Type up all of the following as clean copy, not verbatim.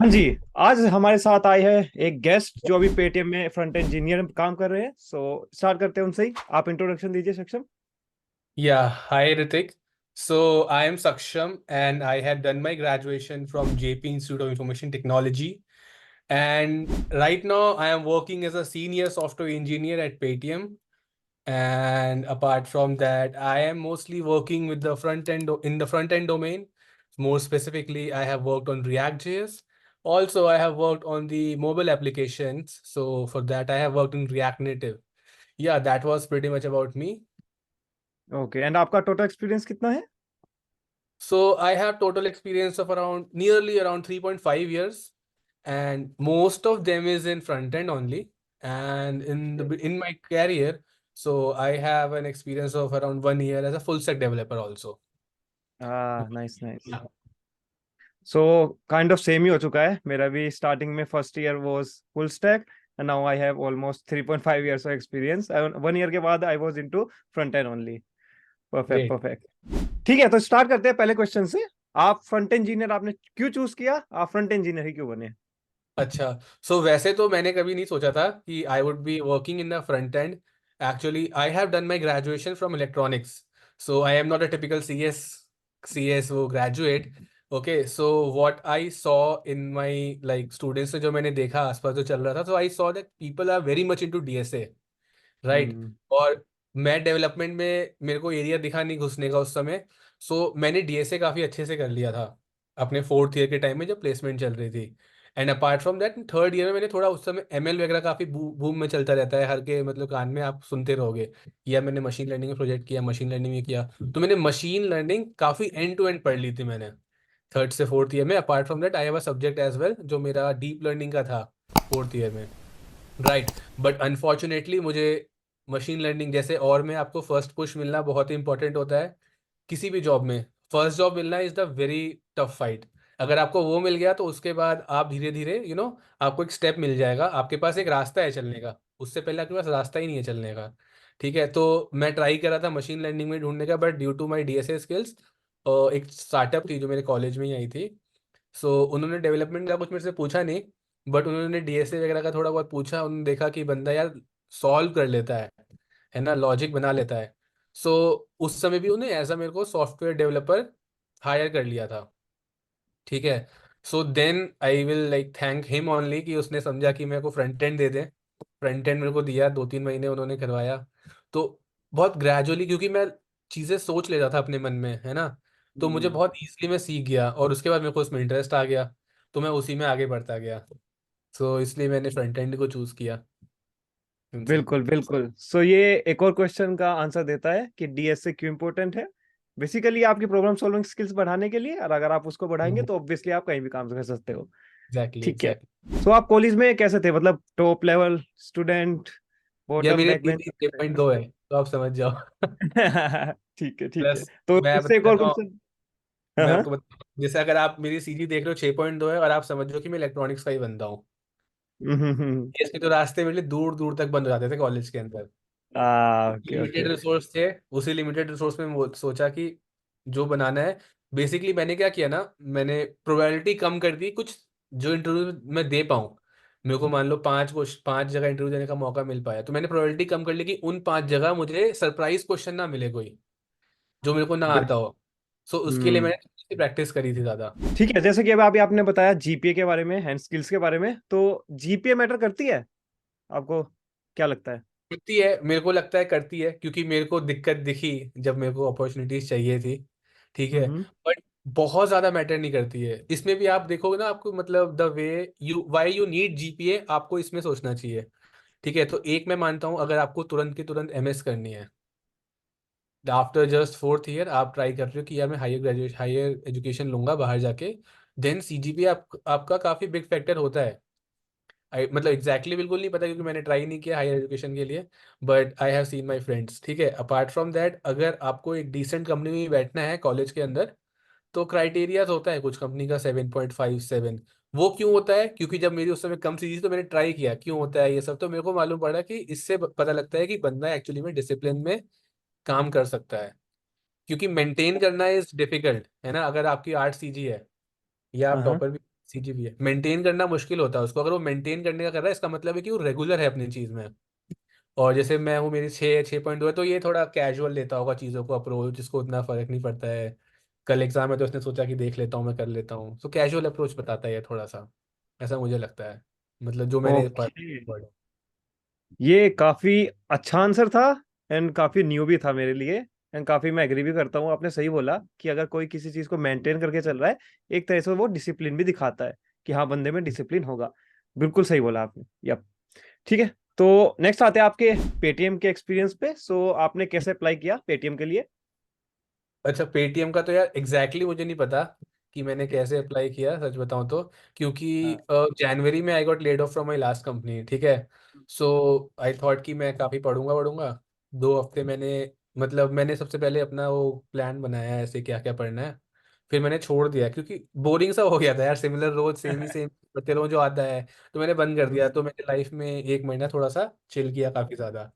हाँ जी। आज हमारे साथ आए हैं एक गेस्ट जो अभी पेटीएम में फ्रंट इंजीनियर काम कर रहे हैं। स्टार्ट करते हैं उनसे ही। आप इंट्रोडक्शन दीजिए सक्षम। Yeah, hi Ritik. So I am Saksham and I have done my graduation from JP Institute of Information Technology. And right now I am working as a senior software engineer at Paytm. And apart from that, I am mostly working with the in the front end domain. More specifically, I have worked on React.js. Also, I have worked on the mobile applications. So for that, I have worked in React Native. Yeah, that was pretty much about me. Okay, and आपका total experience कितना है? So I have total experience of around nearly around 3.5 years, and most of them is in front end only. And in my career, so I have an experience of around 1 year as a full stack developer also. Nice nice. So kind of same ही हो चुका है। मेरा भी starting में first year was full stack and now I have almost 3.5 years of experience. 1 year के बाद I was into front end only. Perfect Great. Perfect. ठीक है, तो स्टार्ट करते हैं पहले क्वेश्चन से। आप फ्रंट इंजीनियर आपने क्यों चूज किया? आप फ्रंट इंजीनियर ही क्यों बने? अच्छा, सो वैसे तो मैंने कभी नहीं सोचा था कि I would be working in the front end. Actually I have done my graduation from electronics, so I am not a typical C S वो graduate. Okay, so what I saw in my like students से जो मैंने देखा आसपास जो चल रहा था, तो I saw that people are very much into DSA, right. Hmm. और मैं डेवलपमेंट में मेरे को एरिया दिखा नहीं घुसने का उस समय। सो मैंने डीएसए काफ़ी अच्छे से कर लिया था अपने फोर्थ ईयर के टाइम में जब प्लेसमेंट चल रही थी। And apart from that third year में मैंने थोड़ा उस समय एमएल वगैरह काफ़ी बूम में चलता रहता है, हर के मतलब कान में आप सुनते रहोगे। या मैंने मशीन लर्निंग में प्रोजेक्ट किया, मशीन लर्निंग में किया, तो मैंने मशीन लर्निंग काफ़ी एंड टू एंड पढ़ ली थी मैंने थर्ड से फोर्थ ईयर में। Apart from that I have a subject as well जो मेरा डीप लर्निंग का था फोर्थ ईयर में, राइट। बट अनफॉर्चुनेटली मुझे मशीन लर्निंग जैसे और में आपको फर्स्ट पुश मिलना बहुत ही इंपॉर्टेंट होता है किसी भी जॉब में। फर्स्ट जॉब मिलना is the very tough fight. अगर आपको वो मिल गया तो उसके बाद आप धीरे धीरे आपको एक स्टेप मिल जाएगा, आपके पास एक रास्ता है चलने का। उससे पहले आपके पास रास्ता ही नहीं है चलने का। ठीक है, तो मैं ट्राई कर रहा था मशीन लर्निंग में ढूंढने का, but due to my DSA skills एक स्टार्टअप थी जो मेरे कॉलेज में ही आई थी। सो उन्होंने डेवलपमेंट का कुछ मेरे से पूछा नहीं, बट उन्होंने डीएसए वगैरह का थोड़ा बहुत पूछा। उन्होंने देखा कि बंदा यार सॉल्व कर लेता है ना, लॉजिक बना लेता है। सो उस समय भी उन्हें एज अ मेरे को सॉफ्टवेयर डेवलपर हायर कर लिया था। ठीक है, so then I will like thank him only कि उसने समझा कि मेरे को फ्रंट एंड दे दें। फ्रंट एंड मेरे को दिया, 2-3 महीने उन्होंने करवाया। तो बहुत ग्रेजुअली, क्योंकि मैं चीज़ें सोच लेता था अपने मन में, है ना, तो मुझे हम्म। बहुत ईजिली मैं सीख गया और उसके बाद मेरे को उसमें इंटरेस्ट आ गया, तो मैं उसी में आगे बढ़ता गया। सो इसलिए मैंने फ्रंट एंड को चूज़ किया उनसे। बिल्कुल बिल्कुल। ये एक और क्वेश्चन का आंसर देता है कि डीएसए क्यों इंपॉर्टेंट है। बेसिकली आपकी प्रॉब्लम सॉल्विंग स्किल्स बढ़ाने के लिए, और अगर आप उसको बढ़ाएंगे तो ऑब्वियसली आप कहीं भी काम कर सकते हो। एग्जैक्टली ठीक है। एग्जैक्टली। आप कॉलेज में कैसे थे? मतलब टॉप लेवल स्टूडेंट, या बॉटम, मेरे बैक सीजी छः बेंच? पॉइंट दो है तो आप समझ जाओ। ठीक है ठीक है। प्लस तो मैं इससे एक बता और देता हूँ, क्वेश्चन। हाँ मैं हाँ। आपको जैसे अगर आप मेरी सीजी देख रहे हो 6.2 है और आप समझ लो कि मैं इलेक्ट्रॉनिक्स का ही बंदा हूँ। इसके तो रास्ते मेरे लिए दूर दूर तक बंद हो जाते थे कॉलेज के अंदर। Okay limited okay. रिसोर्स थे, उसी लिमिटेड रिसोर्स में वो सोचा कि जो बनाना है। बेसिकली मैंने क्या किया ना, मैंने प्रोबेबिलिटी कम कर दी कुछ जो इंटरव्यू मैं दे पाऊँ। मेरे को मान लो 5 जगह इंटरव्यू देने का मौका मिल पाया, तो मैंने प्रोबेबिलिटी कम कर ली कि उन 5 जगह मुझे सरप्राइज क्वेश्चन ना मिले कोई जो मेरे को ना आता हो। सो उसके लिए हम्म। मैंने प्रैक्टिस करी थी ज़्यादा। ठीक है, जैसे कि अभी आपने बताया जीपीए के बारे में, हैंड स्किल्स के बारे में, तो जीपीए मैटर करती है आपको? क्या लगता है? करती है, मेरे को लगता है करती है, क्योंकि मेरे को दिक्कत दिखी जब मेरे को अपॉर्चुनिटीज चाहिए थी। ठीक है, हम्म। बट बहुत ज्यादा मैटर नहीं करती है इसमें भी। आप देखोगे ना, आपको मतलब the way you why you need GPA, आपको इसमें सोचना चाहिए। ठीक है, तो एक मैं मानता हूँ, अगर आपको तुरंत की तुरंत एमएस करनी है आफ्टर जस्ट फोर्थ ईयर, आप ट्राई कर रहे हो कि यार मैं हायर एजुकेशन लूंगा बाहर जाके, देन सीजीपीए आपका काफी बिग फैक्टर होता है। मतलब एग्जैक्टली बिल्कुल नहीं पता क्योंकि मैंने ट्राई नहीं किया हायर एजुकेशन के लिए, but I have seen my friends. ठीक है, अपार्ट फ्रॉम दैट अगर आपको एक डिसेंट कंपनी में बैठना है कॉलेज के अंदर, तो क्राइटेरियाज होता है कुछ कंपनी का 7.57। वो क्यों होता है? क्योंकि जब मेरी उस समय कम सी थी तो मैंने ट्राई किया क्यों होता है ये सब, तो मेरे को मालूम पड़ा कि इससे पता लगता है कि बंदा एक्चुअली में डिसिप्लिन में काम कर सकता है। क्योंकि मेंटेन करना इज डिफिकल्ट, है ना। अगर आपकी 8 सीजी है या हाँ आप हाँ। टॉपर भी CGPA मेंटेन करना मुश्किल होता है उसको, अगर वो मेंटेन करने का कर रहा है इसका मतलब है कि वो रेगुलर है अपनी चीज में। और जैसे मैं हूँ, मेरी 6.2 है, तो ये थोड़ा कैजुअल लेता होगा चीज़ों को अप्रोच, जिसको उतना फर्क नहीं पड़ता है। कल एग्जाम है तो उसने सोचा कि देख लेता हूँ, मैं कर लेता हूँ, तो कैजुअल अप्रोच बताता है ये थोड़ा सा, ऐसा मुझे लगता है, मतलब जो मैंने ओके, पढ़ा। ये काफी अच्छा आंसर था एंड काफी न्यू भी था मेरे लिए। एंड काफी मैं एग्री भी करता हूँ, आपने सही बोला कि अगर कोई किसी चीज को मेंटेन करके चल रहा है, एक तरह से वो डिसिप्लिन भी दिखाता है कि हाँ बंदे में डिसिप्लिन होगा। बिल्कुल सही बोला आपने। यप। ठीक है। तो नेक्स्ट आते हैं आपके पेटीएम के एक्सपीरियंस पे। सो आपने कैसे अप्लाई किया पेटीएम के लिए? अच्छा, पेटीएम का तो यार एग्जैक्टली मुझे नहीं पता कि मैंने कैसे अप्लाई किया, सच बताऊं तो, क्योंकि हाँ। जनवरी में I got laid off from my last company, ठीक है। सो आई थॉट कि मैं काफ़ी पढ़ूंगा पढ़ूंगा 2 हफ्ते मैंने, मतलब मैंने सबसे पहले अपना वो प्लान बनाया है ऐसे क्या क्या पढ़ना है। फिर मैंने छोड़ दिया क्योंकि बोरिंग सा हो गया था यार, सिमिलर रोज सेम ही सेम पढ़ते रहो जो आता है, तो मैंने बंद कर दिया। तो मैंने लाइफ में 1 महीना थोड़ा सा चिल किया काफ़ी ज़्यादा।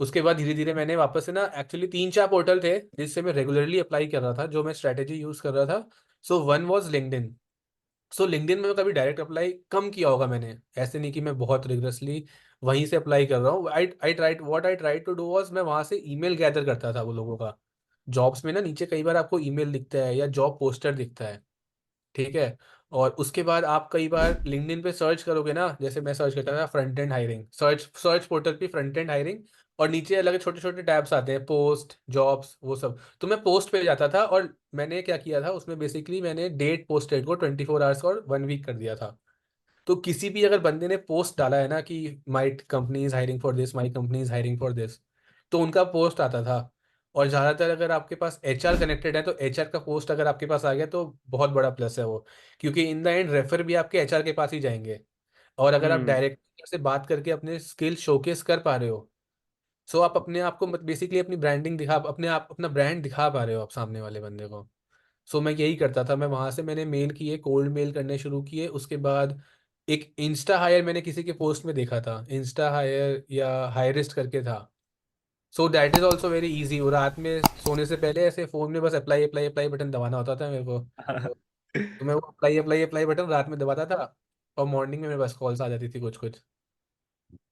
उसके बाद धीरे धीरे मैंने वापस से ना, एक्चुअली 3-4 पोर्टल थे जिससे मैं रेगुलरली अप्लाई कर रहा था, जो मैं स्ट्रैटेजी यूज कर रहा था। So one was LinkedIn. So LinkedIn में मैं कभी डायरेक्ट अप्लाई कम किया होगा मैंने, ऐसे नहीं कि मैं बहुत रिगरसली वहीं से अप्लाई कर रहा हूँ। I try to do was, मैं वहां से ईमेल गैदर करता था वो लोगों का। जॉब्स में ना नीचे कई बार आपको ईमेल दिखता है या जॉब पोस्टर दिखता है, ठीक है। और उसके बाद आप कई बार लिंक्डइन पे सर्च करोगे ना, जैसे मैं सर्च करता था front end hiring, search search portal पे फ्रंट एंड हायरिंग, और नीचे अलग छोटे छोटे टैब्स आते हैं, पोस्ट जॉब्स वो सब, तो मैं पोस्ट पे जाता था। और मैंने क्या किया था उसमें, बेसिकली मैंने डेट पोस्टेड को 24 आवर्स और 1 वीक कर दिया था। तो किसी भी अगर बंदे ने पोस्ट डाला है ना कि my company is hiring for this, my company is hiring for this, तो उनका पोस्ट आता था। और ज़्यादातर अगर आपके पास HR कनेक्टेड है तो HR का पोस्ट अगर आपके पास आ गया तो बहुत बड़ा प्लस है वो, क्योंकि इन द एंड रेफर भी आपके HR के पास ही जाएंगे। और अगर आप हम्म। डायरेक्ट से बात करके अपने स्किल शोकेस कर पा रहे हो, सो आप अपने आप को बेसिकली अपनी ब्रांडिंग दिखा, अपने आप अपना ब्रांड दिखा पा रहे हो आप सामने वाले बंदे को। सो मैं यही करता था, मैं वहां से मैंने मेल किए, कोल्ड मेल करने शुरू किए। उसके बाद एक इंस्टा हायर मैंने किसी के पोस्ट में देखा था, इंस्टा हायर या हायरिस्ट करके था। So that is also very easy, और रात में सोने से पहले ऐसे फोन में बस अप्लाई अप्लाई अप्लाई बटन दबाना होता था मेरे को। तो मैं वो अप्लाई अप्लाई अप्लाई बटन रात में दबाता था, और मॉर्निंग में मेरे पास कॉल्स आ जाती थी कुछ कुछ।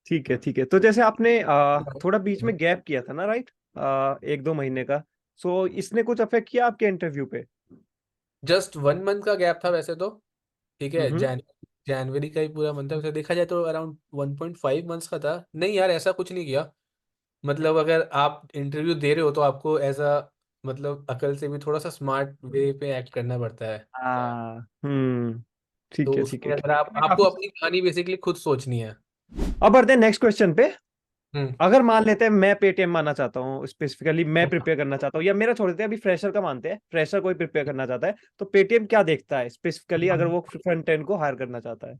ठीक है, ठीक है। तो जैसे आपने थोड़ा बीच में गैप किया था ना, राइट? 1-2 महीने का। सो इसने कुछ अफेक्ट किया आपके इंटरव्यू पे? जस्ट 1 मंथ का गैप था वैसे तो, ठीक है। हम्म। जनवरी का ही पूरा मंथ था, वैसे देखा जाए तो अराउंड 1.5 मंथ्स का था। नहीं यार, ऐसा कुछ नहीं किया। मतलब अगर आप इंटरव्यू दे रहे हो तो आपको एज अ, मतलब अकल से भी थोड़ा सा स्मार्ट वे पे एक्ट करना पड़ता है। हम्म। ठीक तो है, ठीक है, उसमें अगर आप, मैं आपको काफी। अपनी कहानी बेसिकली खुद सोचनी है। अब बढ़ते हैं नेक्स्ट क्वेश्चन पे। हम्म। अगर मान लेते हैं मैं पेटीएम मानना चाहता हूँ, स्पेसिफिकली मैं प्रिपेयर करना चाहता हूँ, या मेरा छोड़ देते हैं, अभी फ्रेशर का मानते हैं, फ्रेशर कोई प्रिपेयर करना चाहता है, तो पेटीएम क्या देखता है स्पेसिफिकली अगर वो फ्रंट एंड को हायर करना चाहता है?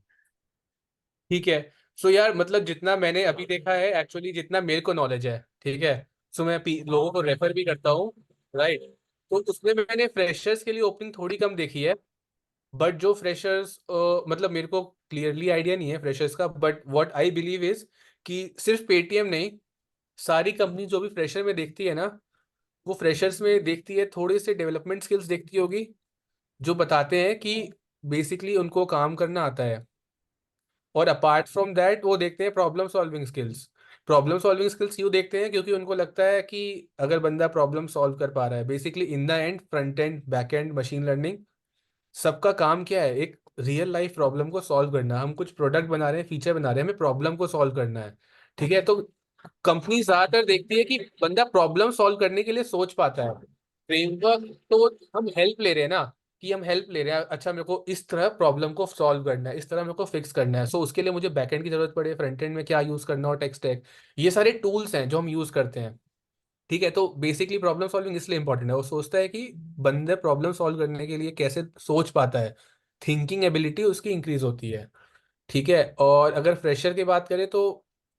ठीक है। सो यार, मतलब जितना मैंने अभी देखा है, एक्चुअली जितना मेरे को नॉलेज है, ठीक है। सो मैं लोगों को रेफर भी करता हूँ, राइट। तो उसमें मैंने फ्रेशर्स के लिए ओपनिंग थोड़ी कम देखी है। बट जो फ्रेशर्स, मतलब मेरे को क्लियरली आइडिया नहीं है फ्रेशर्स का, but what I believe is कि सिर्फ पेटीएम नहीं, सारी कंपनी जो भी फ्रेशर में देखती है ना, वो फ्रेशर्स में देखती है थोड़े से डेवलपमेंट स्किल्स देखती होगी, जो बताते हैं कि बेसिकली उनको काम करना आता है। और अपार्ट फ्रॉम दैट वो देखते हैं problem solving skills. Problem solving skills यूँ देखते हैं क्योंकि उनको लगता है कि अगर बंदा प्रॉब्लम सॉल्व कर पा रहा है, basically in the end front end back and machine learning, सबका काम क्या है, एक रियल लाइफ प्रॉब्लम को सॉल्व करना। हम कुछ प्रोडक्ट बना रहे हैं, फीचर बना रहे हैं, हमें प्रॉब्लम को सॉल्व करना है, ठीक है। तो कंपनी ज्यादातर देखती है कि बंदा प्रॉब्लम सॉल्व करने के लिए सोच पाता है। फ्रेमवर्क तो हम हेल्प ले रहे हैं ना, कि हम हेल्प ले रहे हैं, अच्छा मेरे को इस तरह प्रॉब्लम को सॉल्व करना है, इस तरह मेरे को फिक्स करना है, सो उसके लिए मुझे बैकएंड की जरूरत पड़े, फ्रंट एंड में क्या यूज करना, और टेक स्टैक, ये सारे टूल्स हैं जो हम यूज करते हैं, ठीक है। तो बेसिकली प्रॉब्लम सॉल्विंग इसलिए इंपॉर्टेंट है, वो सोचता है कि बंदे प्रॉब्लम सॉल्व करने के लिए कैसे सोच पाता है, थिंकिंग एबिलिटी उसकी इंक्रीज होती है, ठीक है। और अगर फ्रेशर की बात करें तो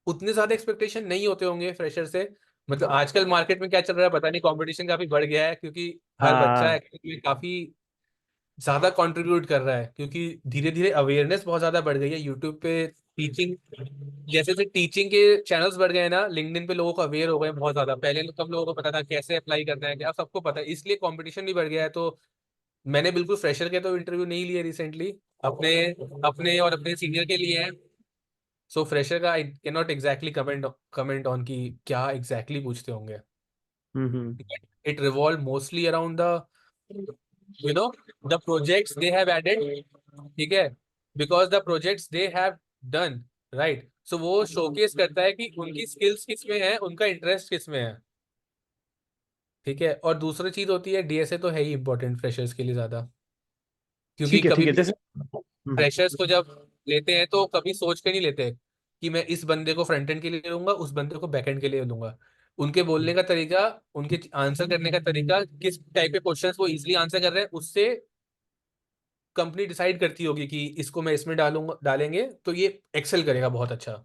उतने ज्यादा एक्सपेक्टेशन नहीं होते होंगे फ्रेशर से। मतलब आजकल मार्केट में क्या चल रहा है पता नहीं, कंपटीशन काफी बढ़ गया है, क्योंकि हर बच्चा हाँ। एक्चुअली काफी ज्यादा कंट्रीब्यूट कर रहा है, क्योंकि धीरे धीरे अवेयरनेस बहुत ज्यादा बढ़ गई है यूट्यूब पे। टीचिंग, जैसे जैसे टीचिंग के चैनल्स बढ़ गए हैं ना, लिंक्डइन पे लोगों को अवेयर हो गए हैं बहुत ज्यादा। पहले कम लोगों को पता था कैसे अप्लाई करना है, क्या सबको पता है, इसलिए कंपटीशन भी बढ़ गया है। तो मैंने बिल्कुल फ्रेशर के तो इंटरव्यू नहीं लिए रिसेंटली, अपने अपने और अपने सीनियर के लिए हैं। सो फ्रेशर का I can not exactly comment on कि क्या एग्जैक्टली पूछते होंगे। Hmm. It revolve mostly around the you know the projects they have added, ठीक है, because the projects they have done, right. So वो शोकेस करता है कि उनकी स्किल्स किस में है, उनका इंटरेस्ट किस में है, ठीक है। और दूसरी चीज होती है, डीएसए तो है ही इंपॉर्टेंट फ्रेशर्स के लिए ज्यादा, क्योंकि कभी ठीक है भी जैसे फ्रेशर्स को जब लेते हैं तो कभी सोच के नहीं लेते कि मैं इस बंदे को फ्रंट एंड के लिए लूंगा, उस बंदे को बैक एंड के लिए लूंगा। उनके बोलने का तरीका, उनके आंसर करने का तरीका, किस टाइप के क्वेश्चंस वो इजीली आंसर कर रहे हैं, उससे कंपनी डिसाइड करती होगी कि इसको मैं इसमें डालूंगा, डालेंगे तो ये एक्सेल करेगा बहुत अच्छा।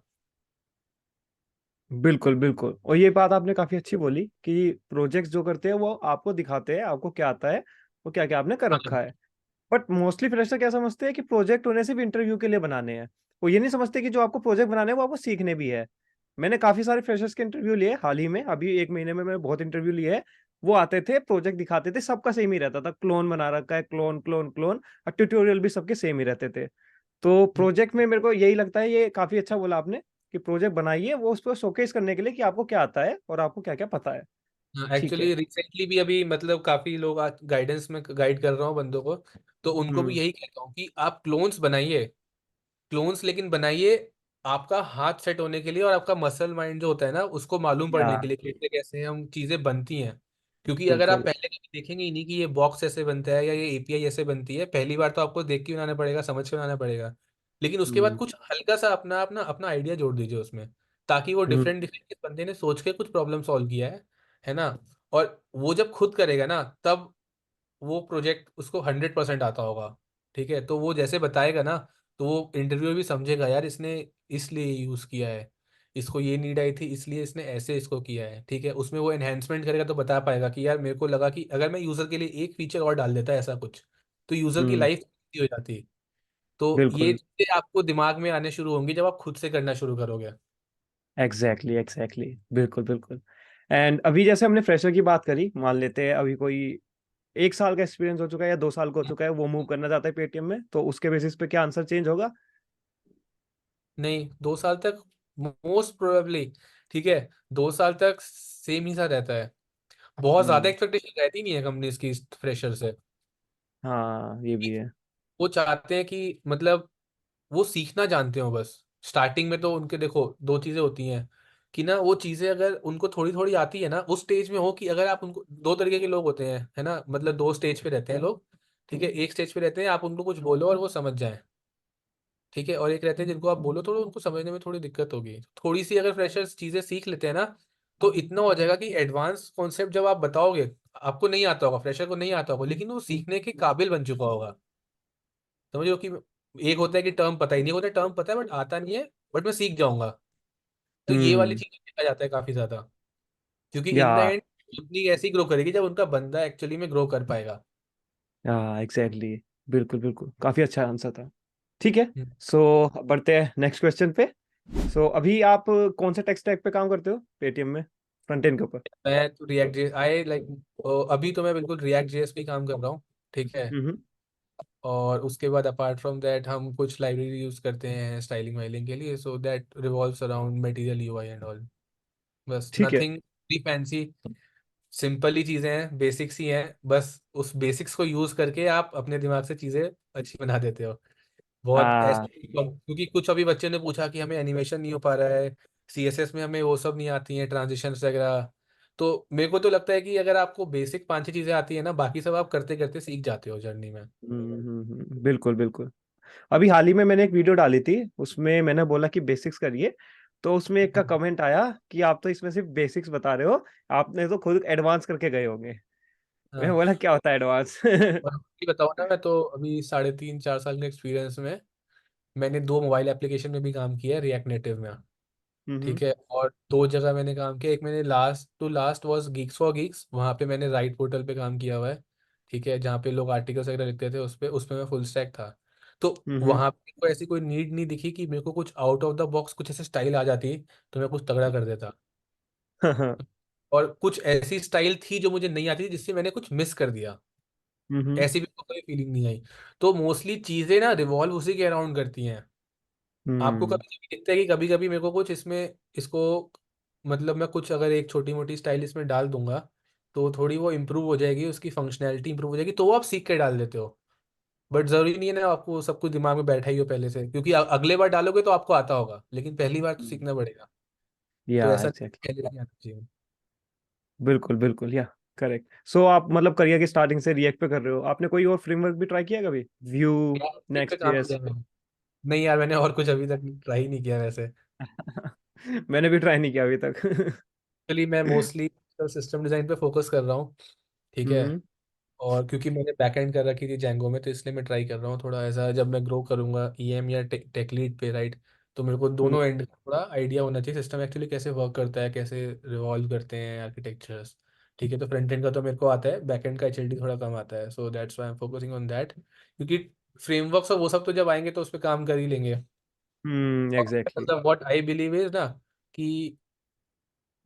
बिल्कुल बिल्कुल, और ये बात आपने काफी अच्छी बोली कि प्रोजेक्ट्स जो करते हैं वो आपको दिखाते हैं आपको क्या आता है, वो क्या क्या आपने कर रखा हाँ है। बट मोस्टली फ्रेशर क्या समझते हैं कि प्रोजेक्ट होने से भी इंटरव्यू के लिए बनाने हैं। वो ये नहीं समझते कि जो आपको प्रोजेक्ट बनाने हैं वो आपको सीखने भी है। मैंने काफी सारे फ्रेशर्स के इंटरव्यू लिए हाल ही में, अभी एक महीने में मैंने बहुत इंटरव्यू लिए हैं। वो आते थे प्रोजेक्ट दिखाते थे, सबका सेम ही रहता था, क्लोन बना रखा है, क्लोन क्लोन क्लोन, और ट्यूटोरियल भी सबके सेम ही रहते थे। तो प्रोजेक्ट में मेरे को यही लगता है, ये काफी अच्छा बोला आपने कि प्रोजेक्ट बनाइए वो उस पर शोकेस करने के लिए कि आपको क्या आता है और आपको क्या क्या पता है। ठीक है। एक्चुअली रिसेंटली भी अभी मतलब काफी लोग गाइडेंस में गाइड कर रहा हूँ बंदों को, तो उनको भी हम्म। यही कहता हूँ कि आप क्लोन्स बनाइए, क्लोन्स लेकिन बनाइए आपका हाथ सेट होने के लिए और आपका मसल माइंड जो होता है ना उसको मालूम या पड़ने के लिए कैसे कैसे हम चीजें बनती हैं। क्योंकि अगर आप बिल्कुल। पहले कभी देखेंगे ही नहीं कि ये बॉक्स ऐसे बनता है या ये एपीआई ऐसे बनती है, पहली बार तो आपको देख के बनाना पड़ेगा, समझ के बनाना पड़ेगा। लेकिन उसके बाद हम्म कुछ हल्का सा अपना अपना अपना आइडिया जोड़ दीजिए उसमें, ताकि वो हम्म डिफरेंट डिफरेंट इस बंदे ने सोच के कुछ प्रॉब्लम सॉल्व किया है ना। और वो जब खुद करेगा ना तब वो प्रोजेक्ट उसको 100% आता होगा, ठीक है। तो वो जैसे बताएगा ना, तो वो इंटरव्यू भी समझेगा यार इसने इसलिए यूज़ किया है, इसको ये नीड आई थी इसलिए इसने ऐसे इसको किया है, ठीक है। उसमें वो एनहेंसमेंट करेगा तो बता पाएगा कि यार मेरे को लगा कि अगर मैं यूज़र के लिए एक फीचर और डाल देता ऐसा कुछ, तो यूज़र की हम्म। लाइफ हो जाती। तो ये बिल्कुल। चीज़ें आपको दिमाग में आने शुरू होंगी जब आप खुद से करना शुरू करोगे। एग्जैक्टली एग्जैक्टली, बिल्कुल बिल्कुल। एंड अभी जैसे हमने फ्रेशर की बात करी, मान लेते हैं अभी कोई 1 साल का एक्सपीरियंस हो चुका है या 2 साल का हो चुका है, वो मूव करना चाहता है पेटीएम में, तो उसके बेसिस पे क्या आंसर चेंज होगा? नहीं, 2 साल तक मोस्ट प्रोबेबली, ठीक है, 2 साल तक सेम ही सा रहता है। बहुत ज्यादा हम्म। एक्सपेक्टेशन रहती नहीं है कंपनीज की फ्रेशर से। हाँ ये भी है। वो चाहते हैं कि मतलब वो सीखना जानते हो बस। स्टार्टिंग में तो उनके देखो दो चीजें होती हैं कि ना, वो चीजें अगर उनको थोड़ी थोड़ी आती है ना उस स्टेज में हो, कि अगर आप उनको, दो तरीके के लोग होते हैं है ना, मतलब दो स्टेज पे रहते हैं लोग, ठीक है। एक स्टेज पे रहते हैं आप उनको कुछ बोलो और वो समझ जाए, ठीक है। और एक रहते हैं जिनको आप बोलो तो उनको समझने में थोड़ी दिक्कत होगी। थोड़ी सी अगर फ्रेशर्स चीजें सीख लेते हैं ना, तो इतना हो जाएगा कि एडवांस कॉन्सेप्ट जब आप बताओगे, आपको नहीं आता होगा, फ्रेशर को नहीं आता होगा, लेकिन वो सीखने के काबिल बन चुका होगा। समझो कि एक होता है कि टर्म पता ही नहीं होता, टर्म पता है बट आता नहीं है, बट मैं सीख जाऊंगा। तो ये वाली हम्म। चीज देखा जाता है काफी ज्यादा, क्योंकि इन द या एंड कंपनी ऐसी ग्रो करेगी जब उनका बंदा एक्चुअली में ग्रो कर पाएगा। या एग्जैक्टली, बिल्कुल बिल्कुल, काफी अच्छा आंसर था। ठीक है। हम्म। सो बढ़ते हैं नेक्स्ट क्वेश्चन पे। सो अभी आप कौन से टेक स्टैक पे काम करते हो पेटीएम में, फ्रंट एंड के ऊपर? मैं तो रिएक्ट जेएस आई लाइक, अभी तो मैं बिल्कुल रिएक्ट जेएस पे ही काम कर रहा हूँ, ठीक है। हम्म। और उसके बाद अपार्ट फ्रॉम दैट हम कुछ लाइब्रेरी यूज करते हैं स्टाइलिंग वाइलिंग के लिए, so that revolves around material UI and all. बस ठीक है। नथिंग फैंसी, सिंपल ही चीजें हैं, बेसिक्स ही हैं। बस उस बेसिक्स को यूज करके आप अपने दिमाग से चीजें अच्छी बना देते हो। बहुत हाँ। ऐसे, क्योंकि कुछ अभी बच्चे ने पूछा कि हमें एनिमेशन नहीं हो पा रहा है, सीएसएस में हमें वो सब नहीं आती हैं, ट्रांजिशंस वगैरह। तो मेरे को तो लगता है कि अगर आपको बेसिक 5-6 चीजें आती है ना, बाकी सब आप करते करते सीख जाते हो जर्नी में। बिल्कुल बिल्कुल। अभी हाल ही में मैंने एक वीडियो डाली थी, उसमें मैंने बोला कि बेसिक्स करिए, तो उसमें एक का कमेंट आया कि आप तो इसमें सिर्फ बेसिक्स बता रहे हो, आपने तो खुद एडवांस करके गए होंगे। मैं हाँ, बोला क्या होता है एडवांस? और अभी बताओ ना, मैं तो अभी 3.5-4 साल के एक्सपीरियंस में मैंने 2 मोबाइल एप्लीकेशन में भी काम किया है रिएक्ट नेटिव में, हम्म। ठीक है। और 2 जगह मैंने काम किया, एक मैंने last to last was Geeks for Geeks, वहाँ पे मैंने राइट पोर्टल पे काम किया हुआ है, ठीक है, जहाँ पे लोग आर्टिकल्स वगैरह लिखते थे उस पे मैं फुल स्टैक था। तो हम्म। वहाँ पे कोई ऐसी कोई नीड नहीं दिखी कि मेरे को कुछ आउट ऑफ द बॉक्स कुछ ऐसे स्टाइल आ जाती तो मैं कुछ तगड़ा कर देता। और कुछ ऐसी स्टाइल थी जो मुझे नहीं आती थी जिससे मैंने कुछ मिस कर दिया, हम्म। ऐसी भी तो कोई फीलिंग नहीं आई। तो मोस्टली चीजें ना रिवॉल्व उसी के अराउंड करती हैं। आपको हम्म। कभी कभी दिखता है कि कभी कभी मेरे को कुछ इसमें, इसको मतलब मैं कुछ अगर एक छोटी मोटी स्टाइल इसमें डाल दूंगा तो थोड़ी वो इम्प्रूव हो जाएगी, उसकी फंक्शनैलिटी इंप्रूव हो जाएगी, तो वो आप सीख के डाल देते हो। बट जरूरी नहीं है ना आपको सब कुछ दिमाग में बैठा ही हो पहले से, क्योंकि अगले बार डालोगे तो आपको आता होगा, लेकिन पहली बार तो सीखना पड़ेगा। या तो ऐसा एग्जैक्टली। पहले नहीं आना चाहिए। बिल्कुल बिल्कुल, या करेक्ट। सो आप मतलब करियर की स्टार्टिंग से रिएक्ट पे कर रहे हो, आपने कोई और फ्रेमवर्क भी ट्राई किया कभी? व्यू, इस पे नेक्स्ट काम जेएस? किया मैंने। नहीं यार, मैंने और कुछ अभी तक ट्राई नहीं किया वैसे। मैंने भी ट्राई नहीं किया अभी तक। एक्चुअली मैं मोस्टली सिस्टम डिजाइन पे फोकस कर रहा हूँ। ठीक है। हम्म। और क्योंकि मैंने बैकएंड कर रखी थी जेंगो में, तो इसलिए मैं ट्राई कर रहा हूँ थोड़ा ऐसा, जब मैं ग्रो करूंगा ईएम या टेक लीड पे, राइट, तो मेरे को हम्म। दोनों एंड का थोड़ा आइडिया होना चाहिए, सिस्टम एक्चुअली कैसे वर्क करता है, कैसे रिवॉल्व करते हैं आर्किटेक्चर्स। ठीक है, तो फ्रंट एंड का तो मेरे को आता है, बैक एंड का एचएलडी थोड़ा कम आता है, so that's why I am focusing on that, क्योंकि फ्रेमवर्क और वो सब तो जब आएंगे तो उस पर काम कर ही लेंगे। और एग्जैक्टली। मतलब व्हाट आई बिलीव इज ना, कि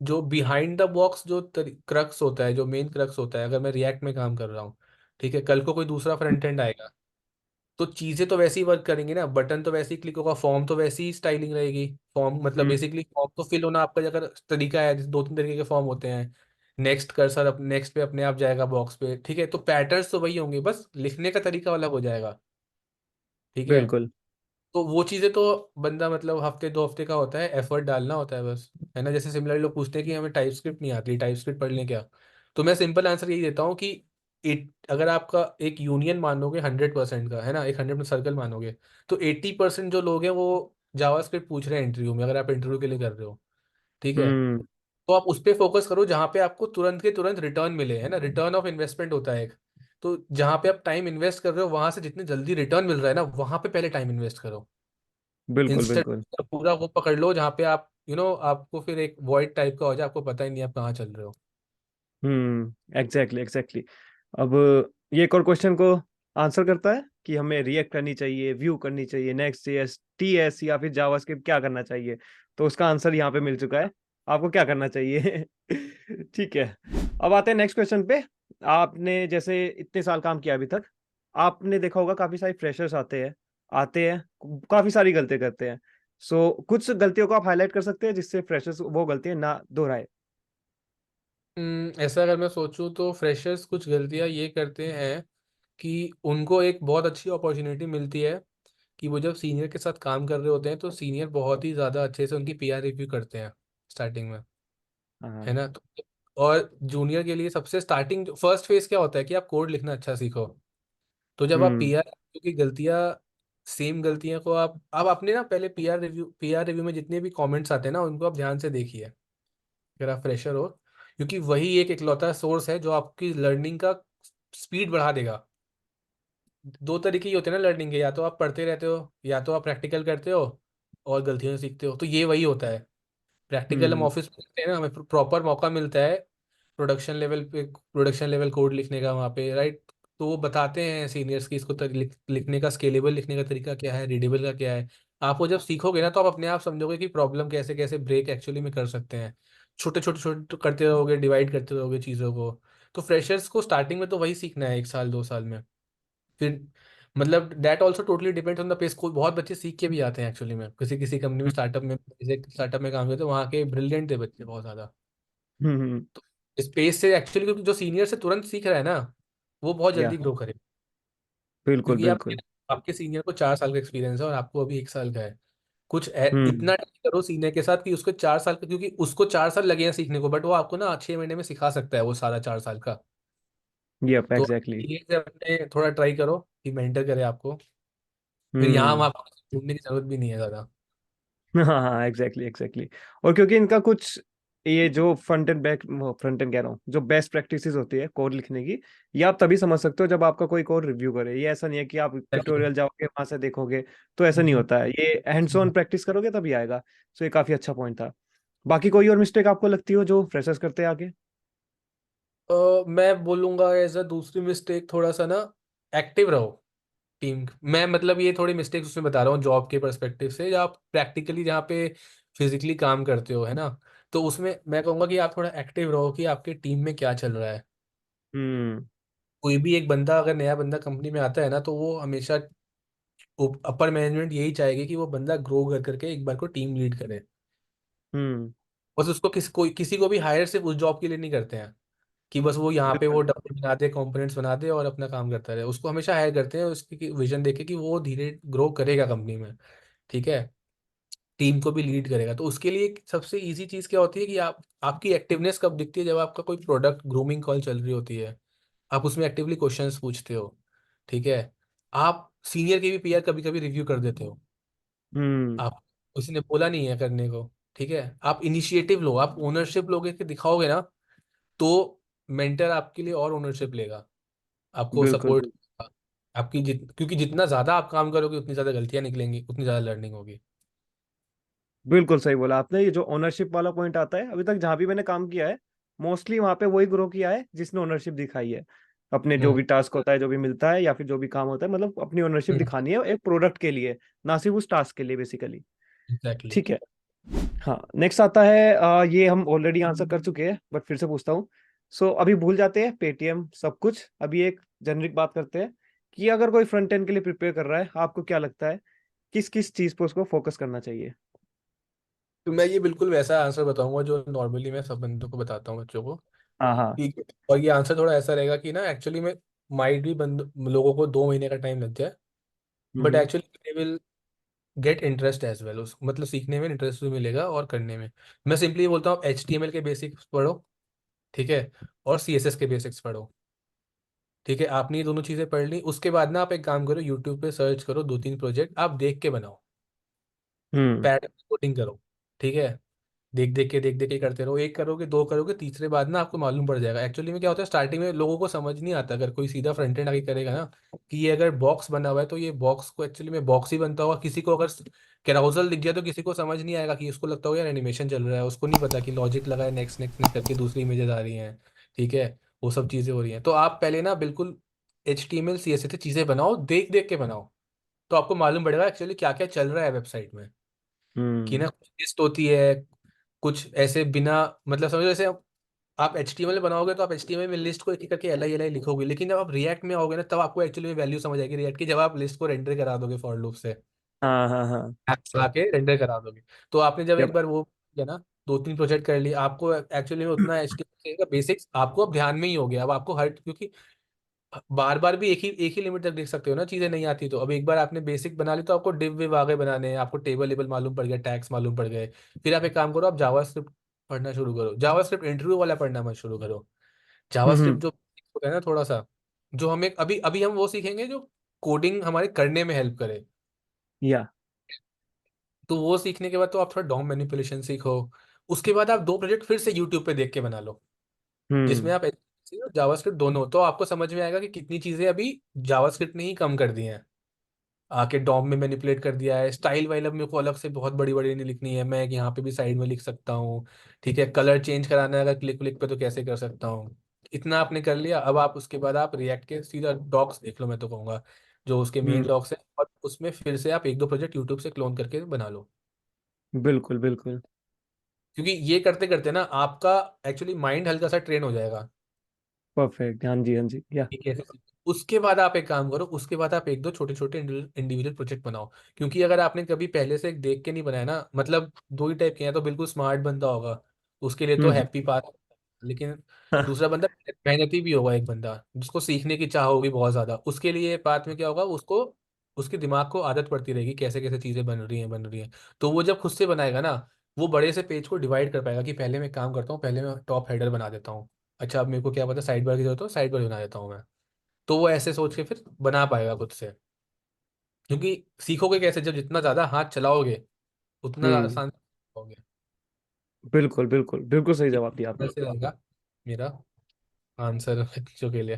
जो बिहाइंड द बॉक्स जो क्रक्स होता है, जो मेन क्रक्स होता है, अगर मैं रिएक्ट में काम कर रहा हूँ, ठीक है, कल को कोई दूसरा फ्रंट एंड आएगा तो चीजें तो वैसे ही वर्क करेंगी ना, बटन तो वैसे ही क्लिक होगा, फॉर्म तो वैसी ही स्टाइलिंग रहेगी। फॉर्म मतलब हम्म। बेसिकली फॉर्म तो फिल होना आपका अगर तरीका है, जैसे 2-3 तरीके के फॉर्म होते हैं। नेक्स्ट कर्सर नेक्स्ट पे अपने आप जाएगा बॉक्स पे, ठीक है, तो पैटर्न्स तो वही होंगे, बस लिखने का तरीका अलग हो जाएगा। ठीक है। बिल्कुल। तो वो चीज़ें तो बंदा मतलब हफ्ते 2 हफ्ते का होता है, एफर्ट डालना होता है बस, है ना। जैसे सिमिलरली लोग पूछते हैं कि हमें टाइप स्क्रिप्ट नहीं आती, टाइप स्क्रिप्ट पढ़ लें क्या? तो मैं सिंपल आंसर यही देता हूँ कि अगर आपका एक यूनियन मानोगे 100% का, है ना, एक 100% सर्कल मानोगे, तो 80% जो लोग हैं वो जावा स्क्रिप्ट पूछ रहे हैं इंटरव्यू में, अगर आप इंटरव्यू के लिए कर रहे हो। ठीक है। हम्म। तो आप उस पर फोकस करो जहाँ पे आपको तुरंत के तुरंत रिटर्न मिले, है ना, रिटर्न ऑफ इन्वेस्टमेंट होता है एक। तो जहाँ पे आप टाइम इन्वेस्ट कर रहे हो वहां से जितने जल्दी रिटर्न मिल रहा है ना, वहां पे पहले टाइम इन्वेस्ट करो। बिल्कुल इंस्टेंट बिल्कुल। पूरा वो पकड़ लो जहाँ पे आप आपको फिर एक वॉइड टाइप का हो जाए, आपको पता ही नहीं आप कहाँ चल रहे हो। Exactly exactly. अब ये एक और क्वेश्चन को आंसर करता है कि हमें रिएक्ट करनी चाहिए, व्यू करनी चाहिए, नेक्स्ट जेएस, टीएस या फिर जावास्क्रिप्ट, क्या करना चाहिए? तो उसका आंसर यहाँ पे मिल चुका है, आपको क्या करना चाहिए। ठीक है। अब आते हैं नेक्स्ट क्वेश्चन पे। आपने जैसे इतने साल काम किया अभी तक, आपने देखा होगा काफी सारे फ्रेशर्स आते हैं काफी सारी गलतियां करते हैं। सो कुछ गलतियों को आप हाईलाइट कर सकते हैं जिससे फ्रेशर्स वो गलतियां ना दोहराए। ऐसा अगर मैं सोचूं तो फ्रेशर्स कुछ गलतियां ये करते हैं कि उनको एक बहुत अच्छी अपॉर्चुनिटी मिलती है कि वो जब सीनियर के साथ काम कर रहे होते हैं तो सीनियर बहुत ही ज़्यादा अच्छे से उनकी पीआर रिव्यू करते हैं स्टार्टिंग में, है हाँ। ना। तो और जूनियर के लिए सबसे स्टार्टिंग फर्स्ट फेज क्या होता है कि आप कोड लिखना अच्छा सीखो। तो जब आप हम्म। पीआर की गलतियां, सेम गलतियां को आप अपने ना पहले पीआर रिव्यू में जितने भी कमेंट्स आते हैं ना उनको आप ध्यान से देखिए, अगर आप फ्रेशर हो, क्योंकि वही एक इकलौता सोर्स है जो आपकी लर्निंग का स्पीड बढ़ा देगा। दो तरीके ही होते हैं ना लर्निंग के, या तो आप पढ़ते रहते हो या तो आप प्रैक्टिकल करते हो और गलतियों से सीखते हो, तो ये वही होता है। प्रैक्टिकल हम हम्म। ऑफिस में करते हैं ना, हमें प्रॉपर मौका मिलता है प्रोडक्शन लेवल कोड लिखने का वहाँ पे, राइट। तो वो बताते हैं सीनियर्स की इसको लिखने का, स्केलेबल लिखने का तरीका क्या है, रीडेबल का क्या है। आप वो जब सीखोगे ना तो आप अपने आप समझोगे कि प्रॉब्लम कैसे कैसे ब्रेक एक्चुअली में कर सकते हैं। छोटे छोटे छोटे करते रहोगे, डिवाइड करते रहोगे चीज़ों को। तो फ्रेशर्स को स्टार्टिंग में तो वही सीखना है 1 साल 2 साल में। फिर मतलब that also totally depends on the pace. को बहुत बच्चे सीख के भी आते हैं एक्चुअली में, किसी किसी कंपनी में, स्टार्टअप में काम करते, तो वहाँ के ब्रिलियंट थे बच्चे बहुत ज़्यादा। हम्म। तो स्पेस से एक्चुअली, क्योंकि जो सीनियर से तुरंत सीख रहा है ना वो बहुत या जल्दी ग्रो करे। बिल्कुल क्योंकि आप बिल्कुल। आपके सीनियर को 4 साल का एक्सपीरियंस है और आपको अभी 1 साल का है। कुछ हम्म। इतना डील करो सीनियर के साथ कि उसको 4 साल का, क्योंकि उसको 4 साल लगे हैं सीखने को, बट वो आपको ना 6 महीने में सिखा सकता है वो सारा 4 साल का। यप तो एग्जैक्टली। ये से अपने थोड़ा ट्राई करो कि मेंटर करे आपको। फिर यहाँ हम हम्म। आपको ढूंढने की जरूरत भी नहीं है ज़्यादा। हाँ हाँ एग्जैक्टली एग्जैक्टली। और क्योंकि इनका कुछ ये जो फ्रंट एंड कह रहा हूँ, जो बेस्ट प्रैक्टिसेस होती है कोड लिखने की, ये आप तभी समझ सकते हो जब आपका कोई कोड रिव्यू करे। ये ऐसा नहीं है कि आप ट्यूटोरियल जाओगे वहां से देखोगे, तो ऐसा नहीं होता है। ये हैंड्स ऑन प्रैक्टिस करोगे तभी आएगा। सो ये काफी अच्छा पॉइंट था। बाकी कोई और मिस्टेक आपको लगती हो जो फ्रेशर्स करते हैं आगे? मैं बोलूँगा एज अ दूसरी मिस्टेक, थोड़ा सा ना एक्टिव रहो टीम मैं, मतलब ये थोड़ी मिस्टेक्स उसमें बता रहा हूँ जॉब के परस्पेक्टिव से, या आप प्रैक्टिकली जहाँ पे फिजिकली काम करते हो, है ना। तो उसमें मैं कहूँगा कि आप थोड़ा एक्टिव रहो कि आपके टीम में क्या चल रहा है। हम्म। कोई भी एक बंदा, अगर नया बंदा कंपनी में आता है ना, तो वो हमेशा अपर मैनेजमेंट यही चाहेगी कि वो बंदा ग्रो कर करके एक बार को टीम लीड करे। हम्म। बस उसको किसी को भी हायर सिर्फ उस जॉब के लिए नहीं करते हैं कि बस वो यहाँ पे वो बिल्कुल। डब्बे बना दे, कंपोनेंट्स बना दे और अपना काम करता रहे। उसको हमेशा हायर करते हैं उसकी विजन देखे कि वो धीरे ग्रो करेगा कंपनी में, ठीक है, टीम को भी लीड करेगा। तो उसके लिए एक सबसे इजी चीज क्या होती है कि आप, आपकी एक्टिवनेस कब दिखती है, जब आपका कोई प्रोडक्ट ग्रूमिंग कॉल चल रही होती है, आप उसमें एक्टिवली क्वेश्चंस पूछते हो, ठीक है, आप सीनियर के भी पीआर कभी कभी रिव्यू कर देते हो, हम्म। आप, किसी ने बोला नहीं है करने को, ठीक है, आप इनिशिएटिव लो, आप ओनरशिप लोगे के दिखाओगे ना, तो मेंटर आपके लिए और ओनरशिप लेगा, आपको बिल्कुल सपोर्ट, आपकी क्योंकि जितना ज्यादा आप काम करोगे उतनी ज्यादा गलतियां निकलेंगी, उतनी ज्यादा लर्निंग होगी। बिल्कुल सही बोला आपने। ये जो ओनरशिप वाला पॉइंट आता है, अभी तक जहां भी मैंने काम किया है, मोस्टली वहां पे वही ग्रो किया है जिसने ओनरशिप दिखाई है। अपने जो हम्म। भी टास्क होता है, जो भी मिलता है, या फिर जो भी काम होता है, मतलब अपनी ओनरशिप दिखानी है एक प्रोडक्ट के लिए, ना सिर्फ उस टास्क के लिए बेसिकली। एग्जैक्टली। ठीक है। हाँ, नेक्स्ट आता है, ये हम ऑलरेडी आंसर कर चुके हैं बट फिर से पूछता हूँ। सो अभी भूल जाते हैं पेटीएम सब कुछ, अभी एक जेनरिक बात करते हैं कि अगर कोई फ्रंट एंड के लिए प्रिपेयर कर रहा है, आपको क्या लगता है किस किस चीज पर उसको फोकस करना चाहिए? तो मैं ये बिल्कुल वैसा आंसर बताऊंगा जो नॉर्मली मैं सब बंदों को बताता हूँ, बच्चों को, हाँ हाँ। ठीक है। और ये आंसर थोड़ा ऐसा रहेगा कि ना एक्चुअली में माइट भी बंद लोगों को 2 महीने का टाइम लग जाए, but hmm actually they will get interest as well, उस मतलब सीखने में इंटरेस्ट भी मिलेगा और करने में। मैं सिंपली ये बोलता हूँ, HTML के बेसिक्स पढ़ो, ठीक है, और CSS के बेसिक्स पढ़ो, ठीक है। आपने ये दोनों चीज़ें पढ़ ली, उसके बाद ना आप एक काम करो, यूट्यूब पे सर्च करो 2-3 प्रोजेक्ट, आप देख के बनाओ, हम्म पैटर्न कोडिंग करो, ठीक है। देख देख के करते रहो, एक करोगे, दो करोगे, तीसरे बाद ना आपको मालूम पड़ जाएगा। एक्चुअली में क्या होता है, स्टार्टिंग में लोगों को समझ नहीं आता, अगर कोई सीधा फ्रंट एंड आगे करेगा ना, कि ये अगर बॉक्स बना हुआ है तो ये बॉक्स को एक्चुअली में बॉक्स ही बनता होगा। किसी को अगर कैराउजल दिख गया तो किसी को समझ नहीं आएगा, कि उसको लगता होगा यार एनिमेशन चल रहा है, उसको नहीं पता कि लॉजिक लगा है, नेक्स्ट नेक्स्ट नेक्स्ट करके दूसरी इमेजेस आ रही हैं, ठीक है, वो सब चीज़ें हो रही हैं। तो आप पहले ना बिल्कुल HTML CSS से चीज़ें बनाओ, देख देख के बनाओ, तो आपको मालूम पड़ेगा एक्चुअली क्या क्या चल रहा है वेबसाइट में, कि हम्म। ना कुछ लिस्ट होती है, कुछ ऐसे बिना, मतलब समझो जैसे आप HTML बनाओगे तो आप HTML में लिस्ट को एक एक करके LI LI लिखोगे, लेकिन जब आप रिएक्ट में आओगे ना, तब आपको एक्चुअली में वैल्यू समझ आएगी रिएक्ट की, जब आप लिस्ट को रेंडर करा दोगे फॉर लूप से, हाँ हाँ हाँ। ऐप चला के रेंडर करा दोगे। तो आपने जब एक जब। बार वो किया ना, 2-3 प्रोजेक्ट कर लिए, आपको एक्चुअली में उतना HTML का बेसिक्स आपको अब ध्यान में ही हो गया। अब आपको हर, क्योंकि बार बार भी एक ही लिमिट तक देख सकते हो ना, चीजें नहीं आती तो। अब एक बार आपने बेसिक बना ली, तो आपको डिव विव आगे बनाने हैं, आपको टेबल लेबल मालूम पड़ गया, टैग्स मालूम पड़ गए। फिर आप एक काम करो, आप जावास्क्रिप्ट पढ़ना शुरू करो, जावास्क्रिप्ट इंटरव्यू वाला पढ़ना मत शुरू करो। जावास्क्रिप्ट हम्म। जो होता है ना थोड़ा सा, जो हमें अभी अभी हम वो सीखेंगे जो कोडिंग हमारे करने में हेल्प करे। या। तो वो सीखने के बाद तो आप थोड़ा डॉम मैनिपुलेशन सीखो, उसके बाद आप 2 प्रोजेक्ट फिर से यूट्यूब पे देख के बना लो, जिसमें हम्म आप जावास्क्रिप्ट दोनों, तो आपको समझ में आएगा कि कितनी चीजें अभी जावास्क्रिप्ट ने ही कम कर दी हैं, आके डॉम में मैनिपुलेट कर दिया है। स्टाइल वाइल अब मेरे को अलग से बहुत बड़ी बड़ी नहीं लिखनी है, मैं यहाँ पे भी साइड में लिख सकता हूँ, ठीक है। कलर चेंज कराना है अगर क्लिक क्लिक पे, तो कैसे कर सकता हूँ। इतना आपने कर लिया, अब आप उसके बाद आप रिएक्ट के सीधा डॉक्स देख लो, मैं तो कहूँगा जो उसके मेन हम्म। डॉक्स है, और उसमें फिर से आप 1-2 प्रोजेक्ट यूट्यूब से क्लोन करके बना लो। बिल्कुल बिल्कुल। क्योंकि ये करते करते ना आपका एक्चुअली माइंड हल्का सा ट्रेन हो जाएगा, परफेक्ट। हाँ जी हाँ जी। या। कि कैसे उसके बाद आप एक काम करो, उसके बाद आप 1-2 छोटे छोटे इंडिविजुअल प्रोजेक्ट बनाओ। क्योंकि अगर आपने कभी पहले से एक देख के नहीं बनाया ना, मतलब दो ही टाइप के हैं, तो बिल्कुल स्मार्ट बंदा होगा, उसके लिए तो हम्म। हैप्पी पाथ, लेकिन दूसरा बंदा मेहनती भी होगा, एक बंदा जिसको सीखने की चाह होगी बहुत ज्यादा, उसके लिए पाथ में क्या होगा, उसको उसके दिमाग को आदत पड़ती रहेगी कैसे कैसे चीजें बन रही हैं। तो वो जब खुद से बनाएगा ना, वो बड़े से पेज को डिवाइड कर पाएगा, कि पहले मैं काम करता हूँ, पहले मैं टॉप हेडर बना देता हूँ, अच्छा अब मेरे को क्या पता साइड बार की जरूरत हो, साइड बार बना देता हूँ मैं। तो वो ऐसे सोच के फिर बना पाएगा खुद से। क्योंकि सीखोगे कैसे, जब जितना ज्यादा हाथ चलाओगे उतना हम्म। आसान होगे। बिल्कुल बिल्कुल बिल्कुल सही जवाब दिया आपने। ऐसे रहेगा मेरा आंसर बच्चों के लिए।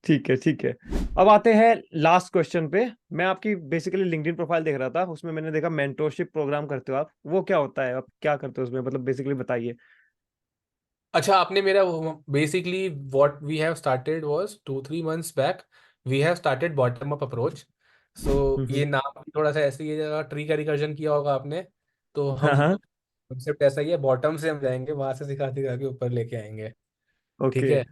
ठीक है ठीक है। अब आते हैं लास्ट क्वेश्चन पे। मैं आपकी बेसिकली लिंक्डइन प्रोफाइल देख रहा था, उसमें मैंने देखा मेंटोरशिप प्रोग्राम करते हो आप, वो क्या होता है, आप क्या करते हो उसमें, मतलब बेसिकली बताइए। अच्छा, आपने मेरा basically what we have started was 2-3 months back, we have started bottom up approach. So hmm. ये नाम भी थोड़ा सा ऐसे ही है, ट्री का रिकर्जन किया होगा आपने। तो हाँ हम हाँ। कॉन्सेप्ट ऐसा ही है, बॉटम से हम जाएंगे, वहां से सिखा सिखा के ऊपर लेके आएंगे, ठीक ओके। है।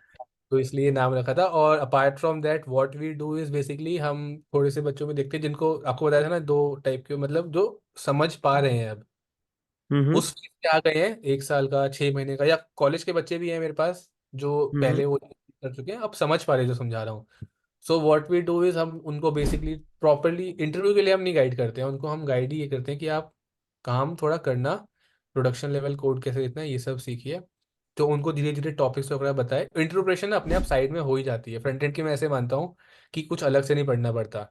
तो इसलिए नाम रखा था। और apart from that what we do is basically हम थोड़े से बच्चों में देखते हैं जिनको आपको बताया था ना, दो टाइप के, मतलब जो समझ पा रहे हैं अब, हम्म। उस फील्ड पे आ गए हैं, 1 साल का, 6 महीने का, या कॉलेज के बच्चे भी हैं मेरे पास जो हम्म। पहले वो कर चुके हैं, अब समझ पा रहे हैं जो समझा रहा हूँ। So what we do is हम उनको बेसिकली प्रॉपरली इंटरव्यू के लिए हम नहीं गाइड करते हैं उनको, हम गाइड ही ये करते हैं कि आप काम थोड़ा करना, प्रोडक्शन लेवल कोड कैसे लिखना है ये सब सीखिए। तो उनको धीरे धीरे टॉपिक्स वगैरह बताए। इंटरप्रिटेशन अपने आप साइड में हो ही जाती है, फ्रंट एंड की मैं ऐसे मानता हूँ कि कुछ अलग से नहीं पढ़ना पड़ता।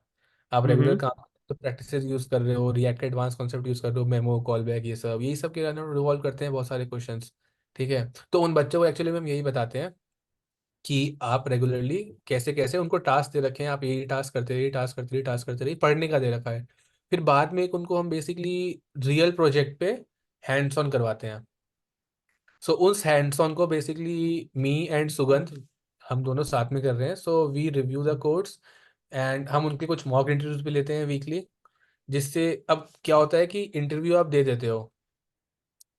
आप रेगुलर हम्म। काम तो प्रैक्टिसेस यूज कर रहे हो, रिएक्ट एडवांस कॉन्सेप्ट यूज कर रहे हो, मेमो कॉल बैक, ये सब यही सब के अंदर रिवॉल्व करते हैं बहुत सारे क्वेश्चंस। ठीक है, तो उन बच्चों को एक्चुअली हम यही बताते हैं कि आप रेगुलरली कैसे कैसे उनको टास्क दे रखे हैं, आप यही टास्क करते रहिए, टास्क करते रहिए, टास्क करते रहिए, पढ़ने का दे रखा है। फिर बाद में एक उनको हम बेसिकली रियल प्रोजेक्ट पे हैंड्स ऑन करवाते हैं। सो उस हैंड्स ऑन को बेसिकली मी एंड सुगंध हम दोनों साथ में कर रहे हैं। So we review the codes and हम उनके कुछ मॉक इंटरव्यूज भी लेते हैं वीकली। जिससे अब क्या होता है कि इंटरव्यू आप दे देते हो,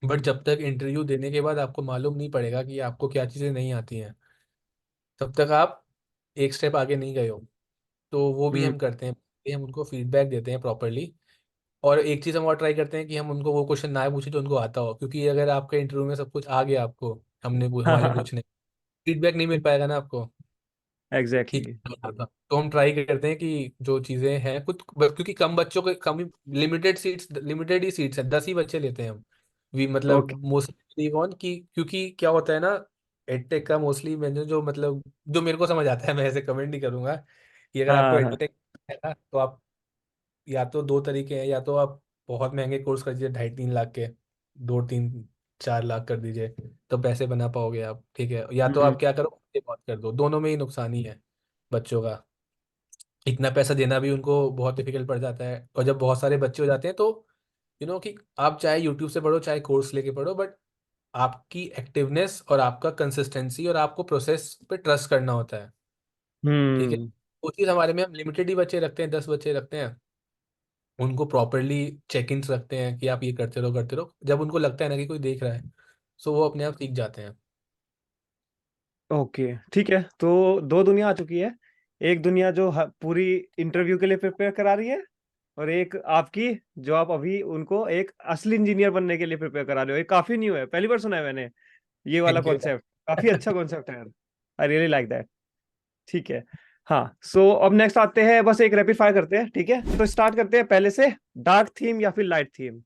बट जब तक इंटरव्यू देने के बाद आपको मालूम नहीं पड़ेगा कि आपको क्या चीज़ें नहीं आती हैं, तब तक आप एक स्टेप आगे नहीं गए हो। तो वो भी हम्म। हम करते हैं, हम उनको फीडबैक देते हैं प्रॉपरली। और एक चीज़ हम और ट्राई करते हैं कि हम उनको वो क्वेश्चन ना पूछे जो उनको आता हो, क्योंकि अगर आपके इंटरव्यू में सब कुछ आ गया आपको, हमारे पूछने, फीडबैक नहीं मिल पाएगा ना आपको कि एग्जैक्टली। क्या था। तो हम ट्राई करते हैं कि जो चीज़ें हैं कुछ क्योंकि कम बच्चों के कम, लिमिटेड ही सीट्स है, 10 ही बच्चे लेते हैं हम। वी मतलब ओके। मोस्टली कौन कि क्योंकि क्या होता है ना, एडटेक का मोस्टली मैंने जो मतलब जो मेरे को समझ आता है, मैं ऐसे कमेंट नहीं करूंगा कि अगर आपको हाँ हाँ। एडटेक है ना, तो आप या तो दो तरीके हैं, या तो आप बहुत महंगे कोर्स कर दीजिए 2.5-3 लाख के, 2-3-4 लाख कर दीजिए, तो पैसे बना पाओगे आप। ठीक है, या तो हम्म। आप क्या करो, ये बहुत कर दो, दोनों में ही नुकसान ही है बच्चों का। इतना पैसा देना भी उनको बहुत डिफिकल्ट पड़ जाता है, और जब बहुत सारे बच्चे हो जाते हैं तो कि आप चाहे यूट्यूब से पढ़ो चाहे कोर्स लेके पढ़ो, बट आपकी एक्टिवनेस और आपका कंसिस्टेंसी और आपको प्रोसेस पे ट्रस्ट करना होता है। ठीक है, हम्म। वो चीज़ हमारे में हम लिमिटेड ही बच्चे रखते हैं, 10 बच्चे रखते हैं, उनको प्रॉपरली चेक इन रखते हैं कि आप ये करते रहो, जब उनको लगता है ना कि कोई देख रहा है, सो वो अपने आप सीख जाते हैं। ओके ठीक है, तो दो दुनिया आ चुकी है। एक दुनिया जो पूरी इंटरव्यू के लिए प्रिपेयर करा रही है, और एक आपकी जो आप अभी उनको एक असली इंजीनियर बनने के लिए प्रिपेयर करा रहे हो। ये काफी न्यू है, पहली बार सुना है मैंने ये वाला थैंक यू। कॉन्सेप्ट। काफी अच्छा कॉन्सेप्ट है यार। I really like that. ठीक है। हाँ, सो अब नेक्स्ट आते हैं, बस एक रैपिड फायर करते हैं, ठीक है? तो स्टार्ट करते हैं पहले से। डार्क थीम या फिर light theme?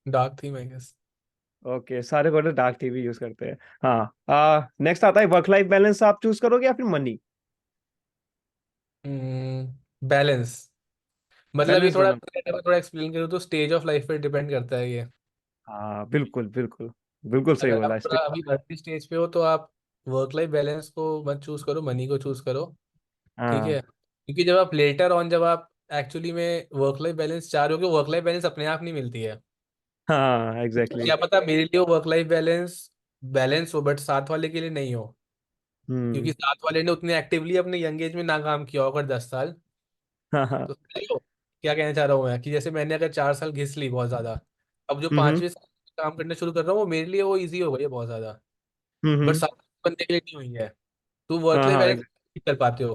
Dark theme I guess. Okay, सारे कोडर डार्क थीम ही यूज करते हैं। हाँ, नेक्स्ट आता है वर्क लाइफ बैलेंस, आप चूज करोगे या फिर मनी? बैलेंस। मतलब ये बैलेंस थोड़ा दोनों। मैं थोड़ा एक्सप्लेन करूँ तो स्टेज ऑफ लाइफ पे डिपेंड करता है ये। हाँ बिल्कुल बिल्कुल। बिल्कुल सही अगर आप बोला थोड़ा स्टेप। अभी अर्ली स्टेज पे हो तो आप वर्क लाइफ बैलेंस को मत चूज करो, मनी को चूज करो। ठीक हाँ है, क्योंकि जब आप लेटर ऑन, जब आप एक्चुअली में वर्क लाइफ बैलेंस चाह रहे हो, वर्क लाइफ बैलेंस अपने आप नहीं मिलती है। हाँ एग्जैक्टली। क्या पता मेरे लिए वर्क लाइफ बैलेंस बैलेंस हो, बट साथ वाले के लिए नहीं हो, क्योंकि हम्म। साथ वाले ने उतने एक्टिवली अपने यंग एज में ना काम किया होगा 10 साल। हाँ हाँ। तो समझ लो क्या कहना चाह रहा हूँ मैं, कि जैसे मैंने अगर 4 साल घिस ली बहुत ज्यादा, अब जो हम्म। 5वें साल काम करना शुरू कर रहा हूँ वो मेरे लिए वो ईजी हो गई है बहुत ज्यादा, बट हम्म। साथ बंदे के लिए नहीं हुई है। तो वर्क हाँ लाइफ हाँ बैलेंस कर पाते हो,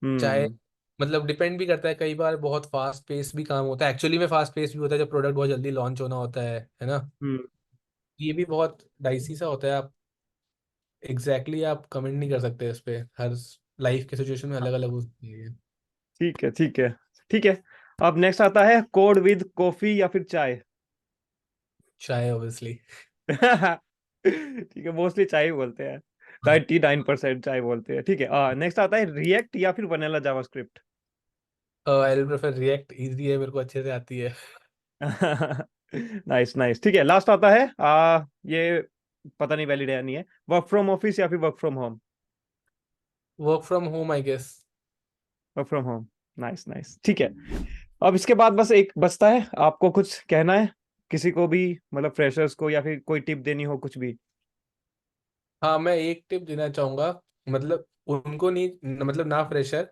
चाहे हम्म। मतलब डिपेंड भी करता है, कई बार बहुत फास्ट पेस भी काम होता है, एक्चुअली में फास्ट पेस भी होता है जब प्रोडक्ट बहुत जल्दी लॉन्च होना होता है ना। हम्म। ये भी बहुत डाइसी सा होता है, आप आप कमेंट नहीं कर सकते इस पे, हर लाइफ के सिचुएशन में अलग अलग होती है। ठीक है ठीक है। ठीक है, अब नेक्स्ट आता है कोड विद कॉफी या फिर चाय? चाहे ऑब्वियसली। ठीक है, मोस्टली चाय ही बोलते हैं। 99% चाय बोलते हैं। ठीक है, नेक्स्ट आता है रिएक्ट या फिर vanilla JavaScript? I will prefer react, easy है, मेरे को अच्छे से आती है। Nice nice. ठीक है, लास्ट आता है ये पता नहीं वैलिड है या नहीं है, वर्क फ्रॉम ऑफिस या फिर work from home? Work from home I guess. Work from home. Nice nice. ठीक है, अब इसके बाद बस एक बचता है, आपको कुछ कहना है किसी को भी, मतलब फ्रेशर्स को, या फिर कोई टिप देनी हो कुछ भी? हाँ, मैं एक टिप देना चाहूँगा, मतलब उनको नहीं मतलब ना फ्रेशर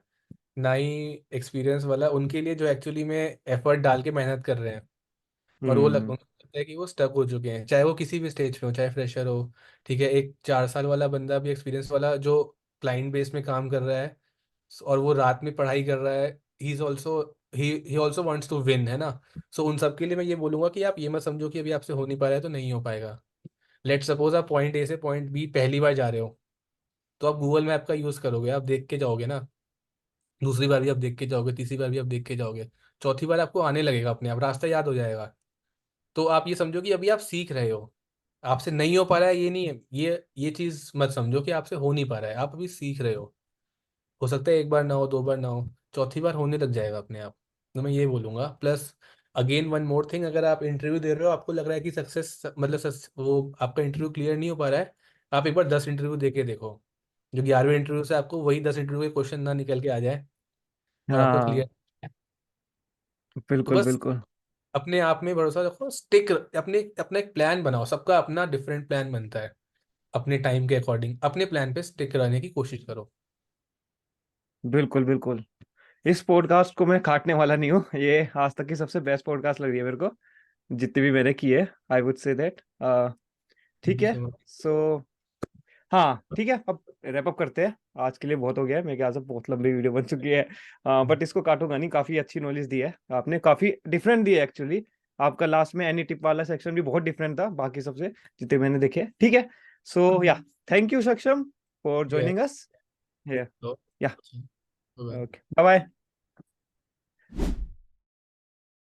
ना ही एक्सपीरियंस वाला, उनके लिए जो एक्चुअली में एफर्ट डाल के मेहनत कर रहे हैं, और वो हम्म। लगता है कि वो स्टक हो चुके हैं, चाहे वो किसी भी स्टेज पे हो, चाहे फ्रेशर हो, ठीक है, एक 4 साल वाला बंदा भी एक्सपीरियंस वाला जो क्लाइंट बेस में काम कर रहा है और वो रात में पढ़ाई कर रहा है, he is also he also wants to win, है ना। सो उन सब के लिए मैं ये बोलूंगा कि आप ये मत समझो कि अभी आपसे हो नहीं पा रहा है तो नहीं हो पाएगा। लेट सपोज आप पॉइंट ए से पॉइंट बी पहली बार जा रहे हो, तो आप गूगल मैप का यूज़ करोगे, आप देख के जाओगे ना, दूसरी बार भी आप देख के जाओगे, तीसरी बार भी आप देख के जाओगे, चौथी बार आपको आने लगेगा, अपने आप रास्ता याद हो जाएगा। तो आप ये समझो कि अभी आप सीख रहे हो, आपसे नहीं हो पा रहा है ये नहीं है, ये चीज़ मत समझो कि आपसे हो नहीं पा रहा है, आप अभी सीख रहे हो सकता है एक बार ना हो, दो बार ना हो, चौथी बार होने लग जाएगा अपने आप। तो मैं ये बोलूंगा, plus again one more thing, अगर आप इंटरव्यू दे रहे हो, आपको लग रहा है कि सक्सेस मतलब वो आपका इंटरव्यू क्लियर नहीं हो पा रहा है, आप एक बार 10 इंटरव्यू दे के देखो, जो 11वें इंटरव्यू से आपको वही 10 इंटरव्यू के क्वेश्चन ना निकल के आ जाए और आपको हाँ, क्लियर। तो बिल्कुल बस बिल्कुल। अपने आप में भरोसा रखो, स्टिक, अपने अपना एक प्लान बनाओ, सबका अपना डिफरेंट प्लान बनता है, अपने टाइम के अकॉर्डिंग अपने प्लान पे स्टिक रहने की कोशिश करो। बिल्कुल बिल्कुल। इस पॉडकास्ट को मैं काटने वाला नहीं हूँ, ये आज तक की सबसे बेस्ट पॉडकास्ट लग रही है मेरे को, जितनी भी मैंने की है। I would say that. Thank ठीक यू है। So much. सो हाँ ठीक है, अब रैप अप करते हैं। आज के लिए बहुत हो गया है, मेरे ख्याल से बहुत लंबी वीडियो बन चुकी है। बट इसको काटूंगा नहीं, काफी अच्छी नॉलेज दी है आपने, काफी डिफरेंट दी है एक्चुअली। आपका लास्ट में एनी टिप वाला सेक्शन भी बहुत डिफरेंट था बाकी सबसे जितने मैंने देखे। ठीक है। सो या, थैंक यू सक्षम फॉर ये ज्वाइनिंग अस। या तो या तो- ओके, बाय बाय।